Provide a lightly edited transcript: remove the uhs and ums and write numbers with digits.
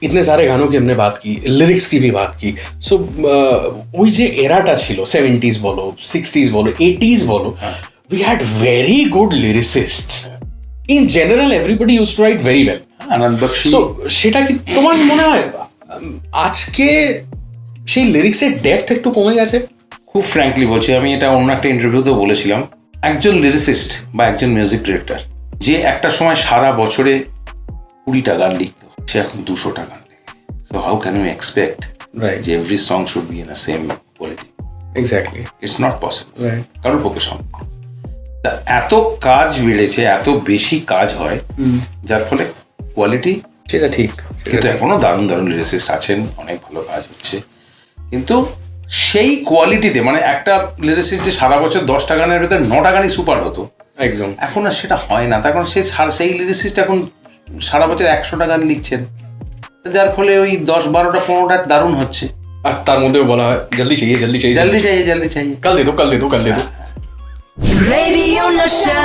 इतने सारे गानों की हमने बात की, लिरिक्स की भी बात की. सो ওই যে এরাটা ছিল 70s বলো, 60s বলো, 80s বলো, we had very good lyricists. In general, everybody used to write very well. Ananda Bakshi, So সেটা কি তোমার মনে হয় আজকে সেই লিরিক্সের ডেপথ একটু কমে গেছে? খুব ফ্র্যাঙ্কলি বলছি, আমি এটা অন্য একটা ইন্টারভিউতেও বলেছিলাম, একজন লিরিসিস্ট বা একজন মিউজিক ডিরেক্টর যে একটা সময় সারা বছরে 20টা গান লিখতো, সে এখন 200টা গান লিখে. So how can you expect যে every song should be in a same quality? Exactly, it's not possible, right. কারোর পক্ষে সম্ভব. তা এত কাজ বেড়েছে, এত বেশি কাজ হয়, যার ফলে কোয়ালিটি, সেটা ঠিক. কিন্তু এখনো দারুণ দারুণ লিরিসিস্ট আছেন, অনেক ভালো কাজ হচ্ছে, কিন্তু সেই কোয়ালিটিতে, মানে একটা লিরিসিস্ট যে সারা বছর 10টা গানের ভেতরে 9টা গানই সুপার হতো, একদম. এখন আর সেটা হয় না. তার কারণ সেই লিরিসিস্ট এখন সারা বছর 100টা গান লিখছেন, যার ফলে ওই 10-12টা 15টা দারুণ হচ্ছে. আর তার মধ্যেও বলা হয় জলদি চাইয়ে, জলদি চাইয়ে, জলদি চাইয়ে, জলদি চাইয়ে, কাল দে দো, কাল দে দো, কাল দে দো. Radio Nasha.